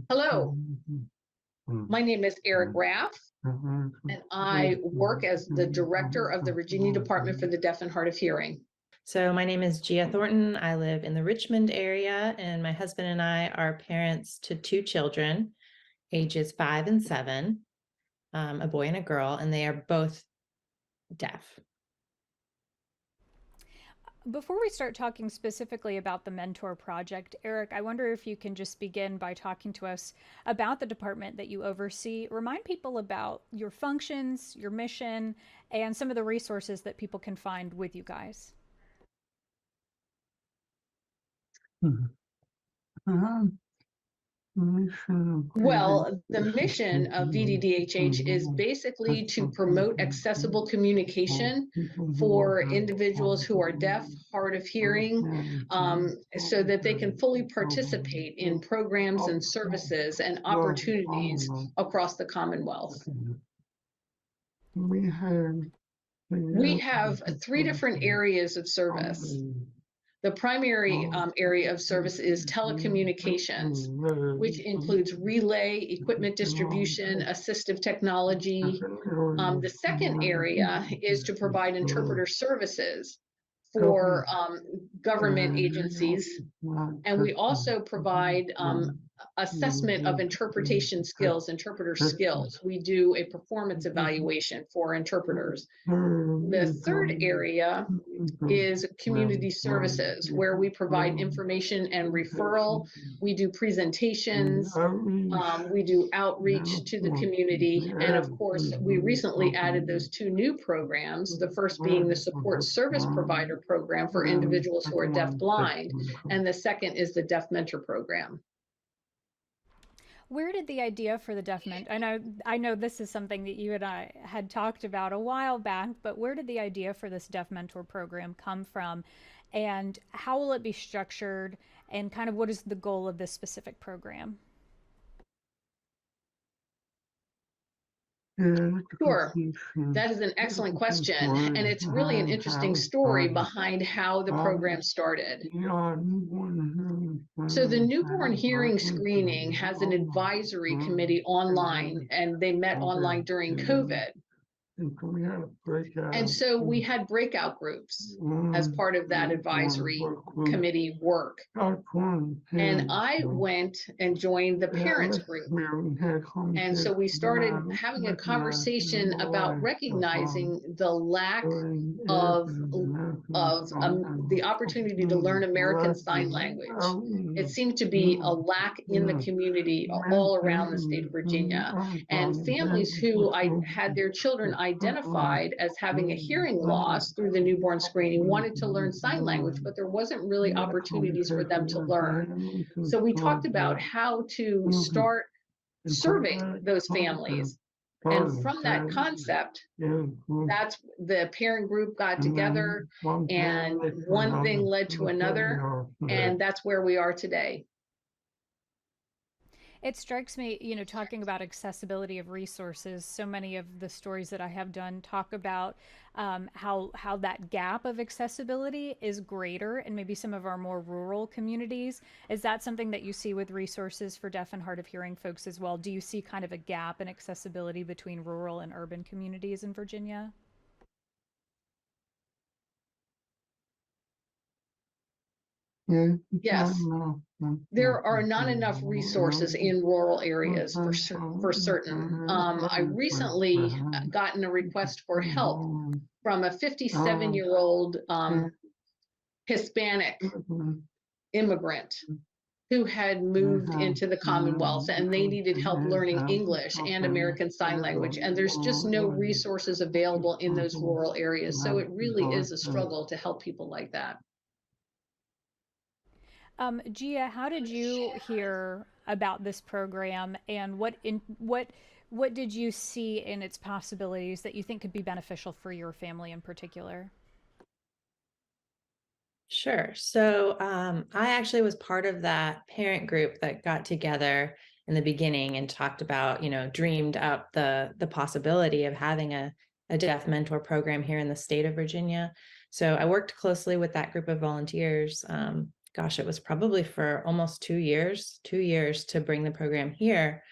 Hello, my name is Eric Raff, and I work as the director of the Virginia Department for the Deaf and Hard of Hearing. So my name is Gia Thornton. I live in the Richmond area, and my husband and I are parents to two children, ages 5 and 7, a boy and a girl, and they are both deaf. Before we start talking specifically about the Mentor Project, Eric, I wonder if you can just begin by talking to us about the department that you oversee. Remind people about your functions, your mission, and some of the resources that people can find with you guys. Well, the mission of VDDHH is basically to promote accessible communication for individuals who are deaf, hard of hearing, so that they can fully participate in programs and services and opportunities across the Commonwealth. We have 3 different areas of service. The primary area of service is telecommunications, which includes relay, equipment distribution, assistive technology. The second area is to provide interpreter services for government agencies, and we also provide assessment of interpretation skills, interpreter skills. We do a performance evaluation for interpreters. The third area is community services, where we provide information and referral. We do presentations, we do outreach to the community, and of course, we recently added those 2 new programs, the first being the Support Service Provider Program for individuals who are deaf-blind, and the second is the Deaf Mentor Program. Where did the idea for the Deaf Mentor, I know this is something that you and I had talked about a while back, but where did the idea for this Deaf Mentor program come from, and how will it be structured, and kind of what is the goal of this specific program? Sure, that is an excellent question, and it's really an interesting story behind how the program started. So the newborn hearing screening has an advisory committee online, and they met online during COVID. And so we had breakout groups as part of that advisory committee work. And I went and joined the parents group. And so we started having a conversation about recognizing the lack of the opportunity to learn American Sign Language. It seemed to be a lack in the community all around the state of Virginia. And families who had their children identified as having a hearing loss through the newborn screening wanted to learn sign language, but there wasn't really opportunities for them to learn. So we talked about how to start serving those families. And from that concept, that's the parent group got together, and one thing led to another, and that's where we are today. It strikes me, talking about accessibility of resources, so many of the stories that I have done talk about how that gap of accessibility is greater in maybe some of our more rural communities. Is that something that you see with resources for deaf and hard of hearing folks as well? Do you see kind of a gap in accessibility between rural and urban communities in Virginia? Yes, there are not enough resources in rural areas for certain. I recently gotten a request for help from a 57-year-old Hispanic immigrant who had moved into the Commonwealth, and they needed help learning English and American Sign Language, and there's just no resources available in those rural areas. So it really is a struggle to help people like that. Gia, how did you hear about this program, and what did you see in its possibilities that you think could be beneficial for your family in particular? Sure. So I actually was part of that parent group that got together in the beginning and talked about, dreamed up the possibility of having a deaf mentor program here in the state of Virginia. So I worked closely with that group of volunteers, gosh, it was probably for almost 2 years to bring the program here.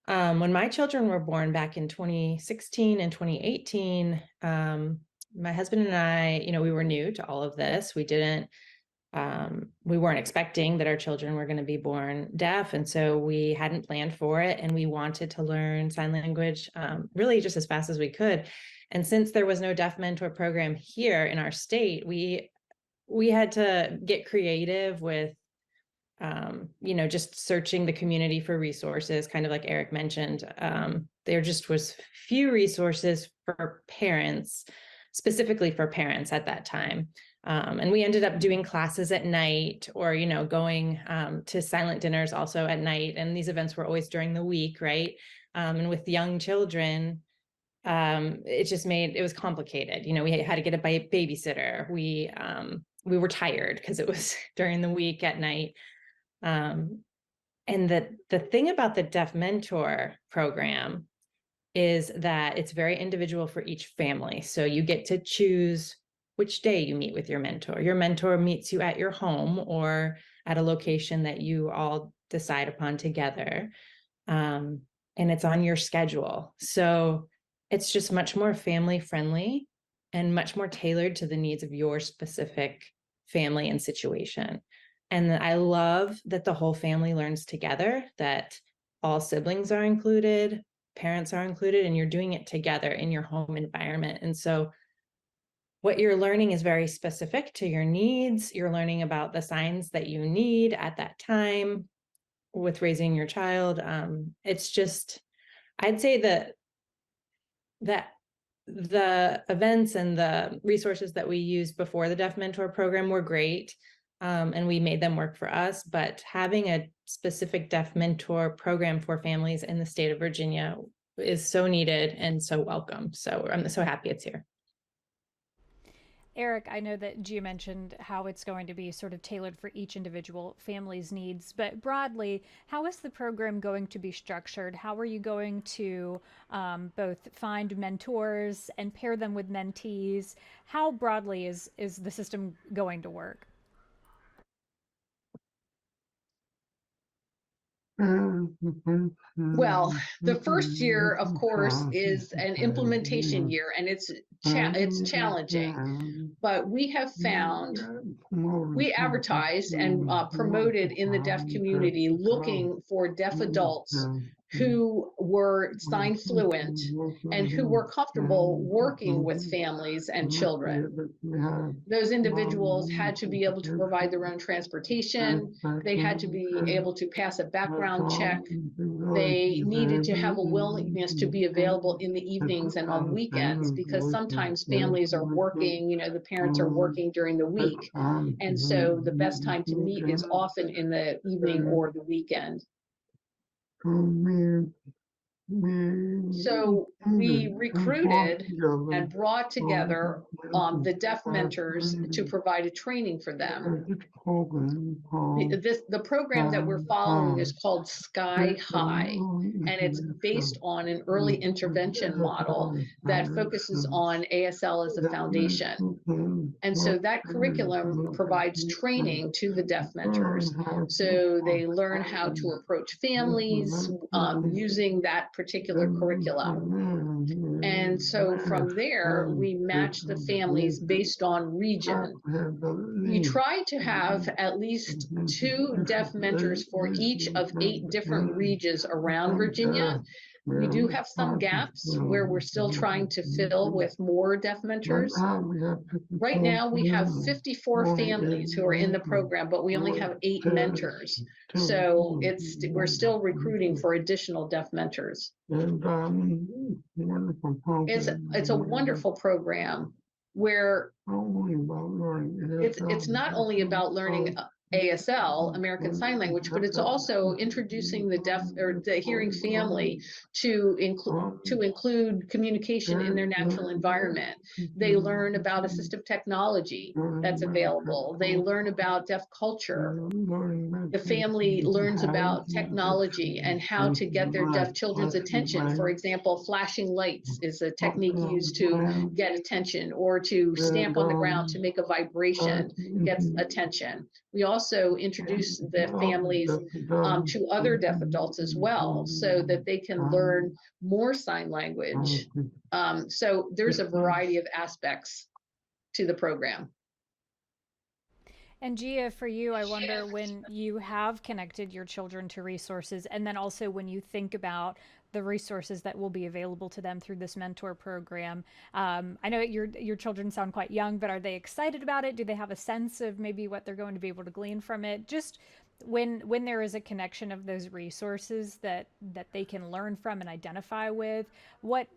When my children were born back in 2016 and 2018, my husband and I, we were new to all of this. We weren't expecting that our children were going to be born deaf. And so we hadn't planned for it. And we wanted to learn sign language really just as fast as we could. And since there was no deaf mentor program here in our state, we had to get creative with just searching the community for resources, kind of like Eric mentioned. There just was few resources for parents, specifically for parents at that time. And we ended up doing classes at night or, going to silent dinners also at night. And these events were always during the week, right? And with young children, it was complicated. We had to get a babysitter. We were tired because it was during the week at night. And the thing about the Deaf Mentor program is that it's very individual for each family. So you get to choose which day you meet with your mentor. Your mentor meets you at your home or at a location that you all decide upon together. And it's on your schedule. So it's just much more family friendly and much more tailored to the needs of your specific family and situation. And I love that the whole family learns together, that all siblings are included, parents are included, and you're doing it together in your home environment. And so what you're learning is very specific to your needs. You're learning about the signs that you need at that time with raising your child. It's just, I'd say that the events and the resources that we used before the Deaf Mentor program were great. And we made them work for us, but having a specific Deaf Mentor program for families in the state of Virginia is so needed and so welcome. So I'm so happy it's here. Eric, I know that Gia mentioned how it's going to be sort of tailored for each individual family's needs, but broadly, how is the program going to be structured? How are you going to both find mentors and pair them with mentees? How broadly is the system going to work? Well, the first year, of course, is an implementation year, and it's challenging. But we have found, we advertised and promoted in the deaf community looking for deaf adults who were sign fluent and who were comfortable working with families and children. Those individuals had to be able to provide their own transportation. They had to be able to pass a background check. They needed to have a willingness to be available in the evenings and on weekends, because sometimes families are working, the parents are working during the week. And so the best time to meet is often in the evening or the weekend. So we recruited and brought together the deaf mentors to provide a training for them. The program that we're following is called Sky High, and it's based on an early intervention model that focuses on ASL as a foundation. And so that curriculum provides training to the deaf mentors. So they learn how to approach families using that particular curriculum. And so from there, we match the families based on region. We try to have at least 2 deaf mentors for each of 8 different regions around Virginia. We do have some gaps where we're still trying to fill with more deaf mentors. Right now, we have 54 families who are in the program, but we only have 8 mentors. So we're still recruiting for additional deaf mentors. It's a wonderful program where it's not only about learning ASL, American Sign Language, but it's also introducing the deaf or the hearing family to include communication in their natural environment. They learn about assistive technology that's available. They learn about deaf culture. The family learns about technology and how to get their deaf children's attention. For example, flashing lights is a technique used to get attention, or to stamp on the ground to make a vibration gets attention. We also also introduce the families to other deaf adults as well, so that they can learn more sign language. So there's a variety of aspects to the program. And Gia, for you, I wonder when you have connected your children to resources, and then also when you think about the resources that will be available to them through this mentor program. I know your children sound quite young, but are they excited about it? Do they have a sense of maybe what they're going to be able to glean from it? Just when there is a connection of those resources that they can learn from and identify with, what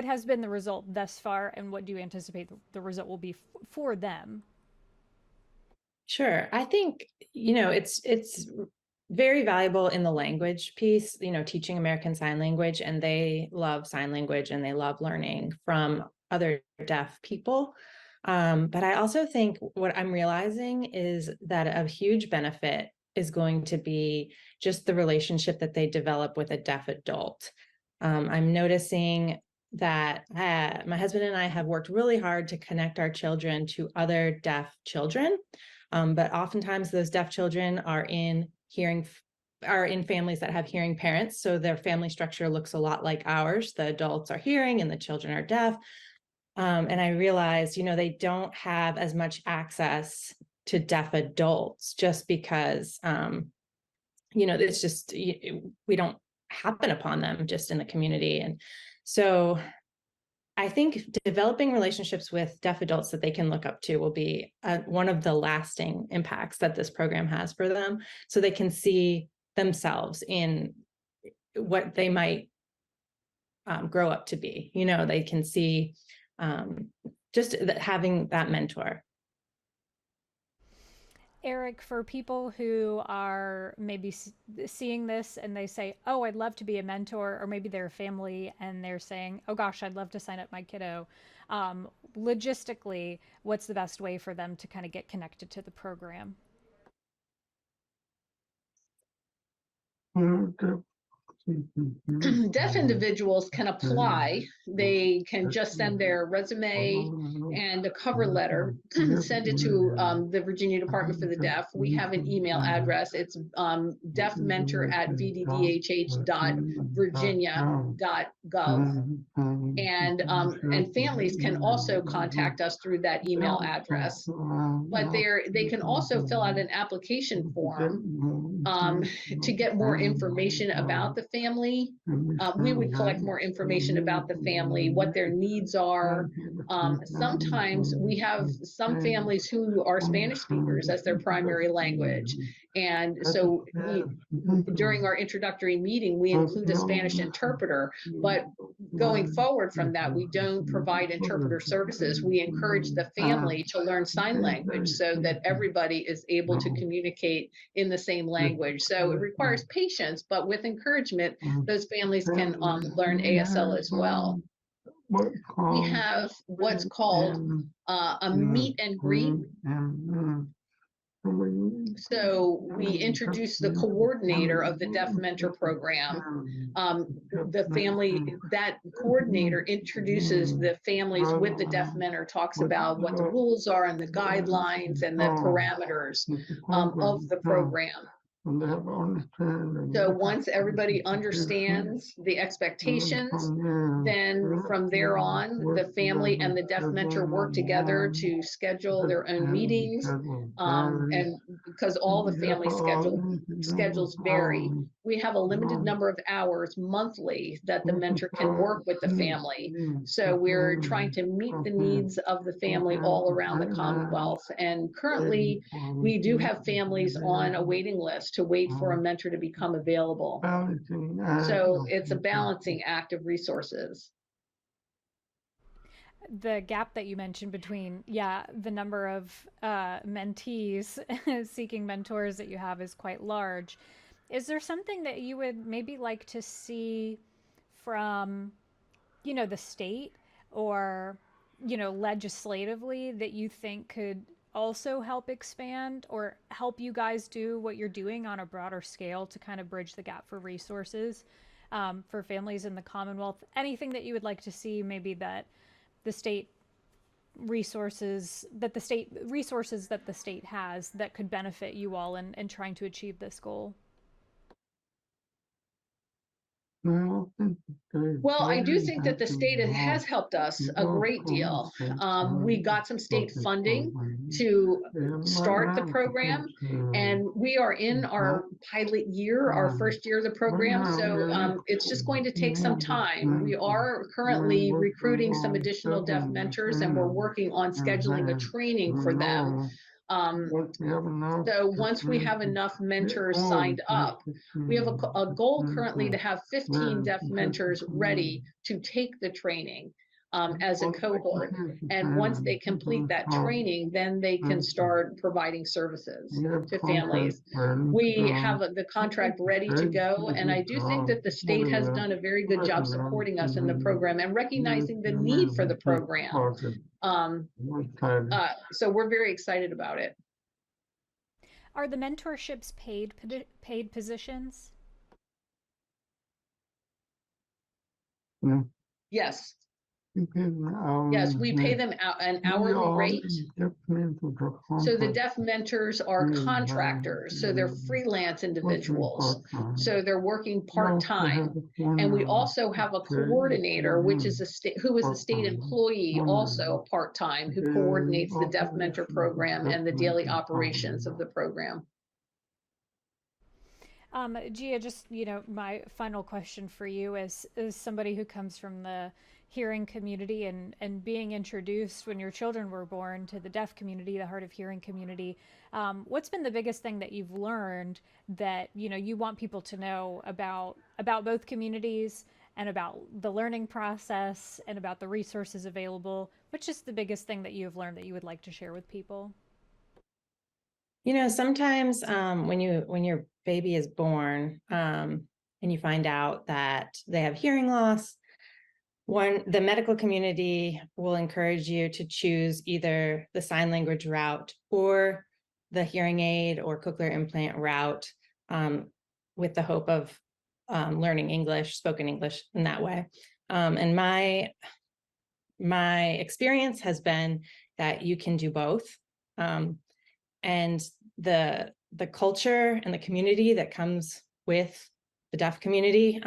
has been the result thus far, and what do you anticipate the result will be for them? Sure. I think, it's very valuable in the language piece, teaching American Sign Language, and they love sign language and they love learning from other deaf people. But I also think what I'm realizing is that a huge benefit is going to be just the relationship that they develop with a deaf adult. I'm noticing that my husband and I have worked really hard to connect our children to other deaf children. But oftentimes those deaf children are in families that have hearing parents. So their family structure looks a lot like ours. The adults are hearing and the children are deaf. And I realized, they don't have as much access to deaf adults just because, it's just, we don't happen upon them just in the community. And so I think developing relationships with deaf adults that they can look up to will be one of the lasting impacts that this program has for them, so they can see themselves in what they might grow up to be. They can see just having that mentor. Eric, for people who are maybe seeing this and they say, oh, I'd love to be a mentor, or maybe they're a family and they're saying, oh gosh, I'd love to sign up my kiddo. Logistically, what's the best way for them to kind of get connected to the program? Deaf individuals can apply. They can just send their resume and a cover letter, send it to the Virginia Department for the Deaf. We have an email address. It's deafmentor@wdbj.virginia.gov. And families can also contact us through that email address. But they can also fill out an application form to get more information about the family. We would collect more information about the family, what their needs are. Sometimes we have some families who are Spanish speakers as their primary language. And so during our introductory meeting, we include a Spanish interpreter. But going forward from that, we don't provide interpreter services. We encourage the family to learn sign language so that everybody is able to communicate in the same language. So it requires patience, but with encouragement, those families can learn ASL as well. We have what's called a meet and greet. So we introduced the coordinator of the Deaf Mentor Program. That coordinator introduces the families with the deaf mentor, talks about what the rules are and the guidelines and the parameters of the program. So once everybody understands the expectations, then from there on, the family and the deaf mentor work together to schedule their own meetings. And because all the family schedules vary, we have a limited number of hours monthly that the mentor can work with the family. So we're trying to meet the needs of the family all around the Commonwealth. And currently, we do have families on a waiting list to wait for a mentor to become available. So it's a balancing act of resources. The gap that you mentioned between, the number of mentees seeking mentors that you have is quite large. Is there something that you would maybe like to see from, the state or, legislatively that you think could also help expand or help you guys do what you're doing on a broader scale to kind of bridge the gap for resources for families in the Commonwealth? Anything that you would like to see maybe that the state resources that the state has that could benefit you all in trying to achieve this goal? Well, I do think that the state has helped us a great deal. We got some state funding to start the program, and we are in our pilot year, our first year of the program. So it's just going to take some time. We are currently recruiting some additional deaf mentors, and we're working on scheduling a training for them. So once we have enough mentors signed up, we have a goal currently to have 15 deaf mentors ready to take the training as a cohort. And once they complete that training, then they can start providing services to families. We have the contract ready to go, and I do think that the state has done a very good job supporting us in the program and recognizing the need for the program. So we're very excited about it. Are the mentorships paid positions? Yes. Yes, we pay them an hourly rate. So the deaf mentors are contractors, so they're freelance individuals. So they're working part-time. And we also have a coordinator, which is who is a state employee, also part-time, who coordinates the deaf mentor program and the daily operations of the program. Gia, just, my final question for you is somebody who comes from the hearing community and being introduced when your children were born to the deaf community, the hard of hearing community. What's been the biggest thing that you've learned that, you want people to know about both communities and about the learning process and about the resources available? What's just the biggest thing that you've learned that you would like to share with people? Sometimes when your baby is born and you find out that they have hearing loss, the medical community will encourage you to choose either the sign language route or the hearing aid or cochlear implant route with the hope of learning English, spoken English in that way. And my experience has been that you can do both. And the culture and the community that comes with the deaf community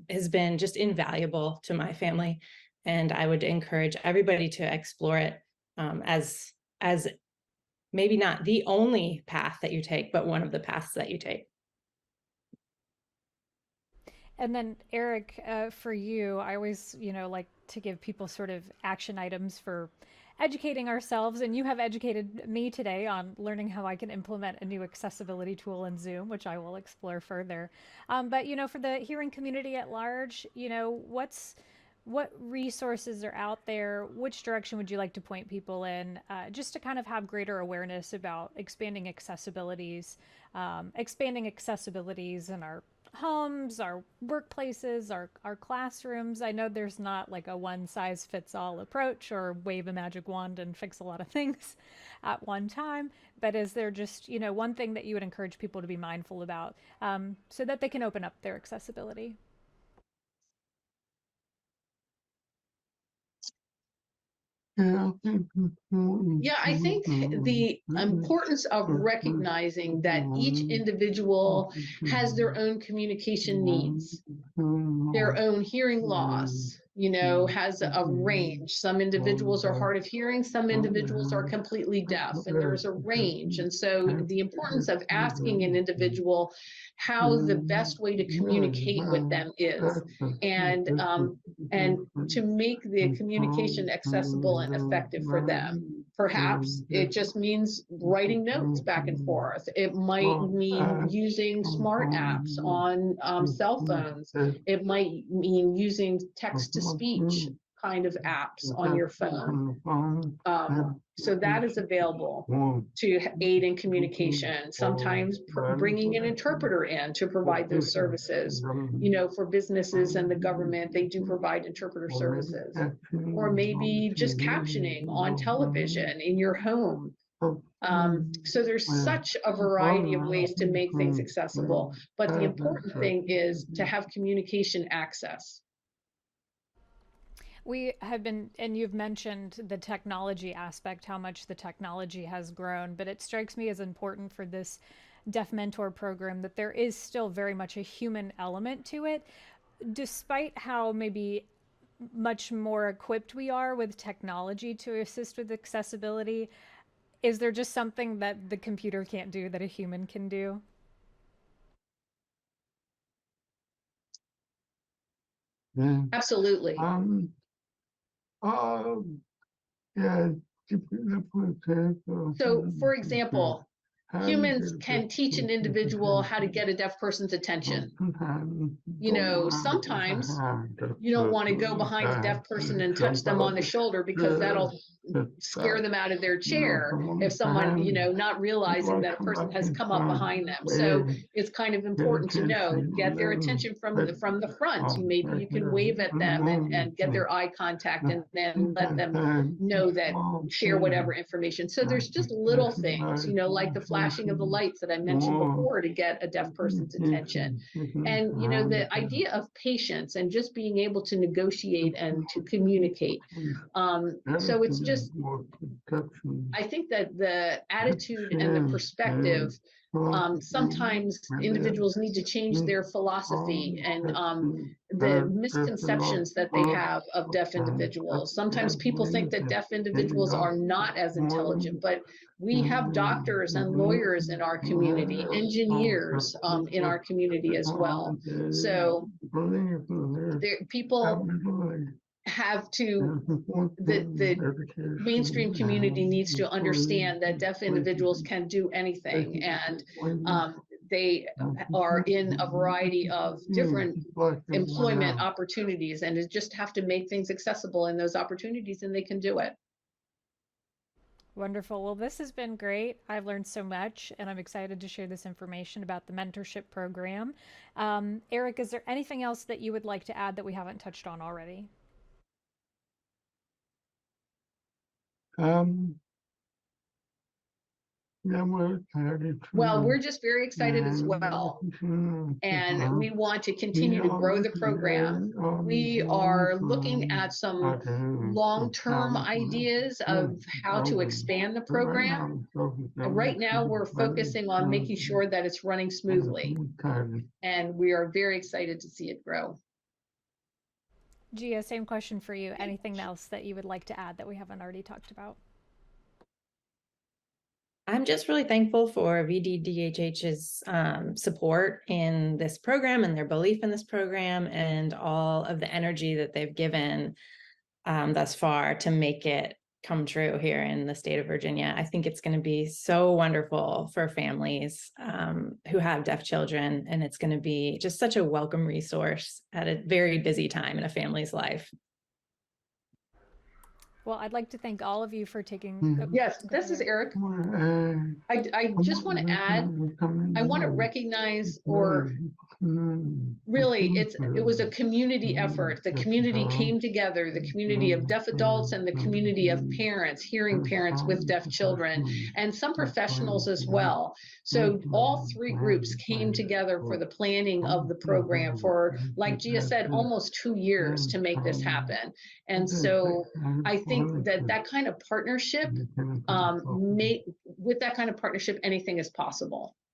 has been just invaluable to my family. And I would encourage everybody to explore it as maybe not the only path that you take, but one of the paths that you take. And then Eric, for you, I always, like to give people sort of action items for educating ourselves, and you have educated me today on learning how I can implement a new accessibility tool in Zoom, which I will explore further. But for the hearing community at large, what resources are out there? Which direction would you like to point people in, just to kind of have greater awareness about expanding accessibilities in our homes, our workplaces, our classrooms? I know there's not like a one size fits all approach or wave a magic wand and fix a lot of things at one time, but is there just, one thing that you would encourage people to be mindful about so that they can open up their accessibility? Yeah, I think the importance of recognizing that each individual has their own communication needs, their own hearing loss, has a range. Some individuals are hard of hearing, some individuals are completely deaf, and there's a range. And so the importance of asking an individual how the best way to communicate with them is, and to make the communication accessible and effective for them. Perhaps it just means writing notes back and forth. It might mean using smart apps on cell phones. It might mean using text-to-speech kind of apps on your phone. So that is available to aid in communication. Sometimes bringing an interpreter in to provide those services. For businesses and the government, they do provide interpreter services. Or maybe just captioning on television in your home. So there's such a variety of ways to make things accessible, but the important thing is to have communication access. We have been, and you've mentioned the technology aspect, how much the technology has grown, but it strikes me as important for this Deaf Mentor program that there is still very much a human element to it, despite how maybe much more equipped we are with technology to assist with accessibility. Is there just something that the computer can't do that a human can do? Yeah. Absolutely. Yeah. So, for example, humans can teach an individual how to get a deaf person's attention. You know, sometimes you don't want to go behind a deaf person and touch them on the shoulder because that'll scare them out of their chair if someone, you know, not realizing that a person has come up behind them. So it's kind of important to know, get their attention from the front. Maybe you can wave at them and get their eye contact, and then let them know that, share whatever information. So there's just little things, you know, like the flashing of the lights that I mentioned before to get a deaf person's attention. And, you know, the idea of patience and just being able to negotiate and to communicate. So it's just, I think that the attitude and the perspective, sometimes individuals need to change their philosophy and the misconceptions that they have of deaf individuals. Sometimes people think that deaf individuals are not as intelligent, but we have doctors and lawyers in our community, engineers in our community as well. So people have to, the mainstream community needs to understand that deaf individuals can do anything, and they are in a variety of different employment opportunities, and just have to make things accessible in those opportunities, and they can do it. Wonderful. Well, this has been great. I've learned so much, and I'm excited to share this information about the mentorship program. Eric, is there anything else that you would like to add that we haven't touched on already? Well, we're just very excited as well, and we want to continue to grow the program. We are looking at some long-term ideas of how to expand the program. And right now, we're focusing on making sure that it's running smoothly, and we are very excited to see it grow. Gia, same question for you. Anything else that you would like to add that we haven't already talked about? I'm just really thankful for WDBJ's support in this program and their belief in this program and all of the energy that they've given thus far to make it come true here in the state of Virginia. I think it's going to be so wonderful for families who have deaf children, and it's going to be just such a welcome resource at a very busy time in a family's life. Well, I'd like to thank all of you for taking. Yes, this is Eric. I just want to add, I want to recognize, or really, it was a community effort. The community came together, the community of deaf adults and the community of parents, hearing parents with deaf children, and some professionals as well. So all three groups came together for the planning of the program for, like Gia said, almost 2 years to make this happen. And so I think that that kind of partnership, with that kind of partnership, anything is possible.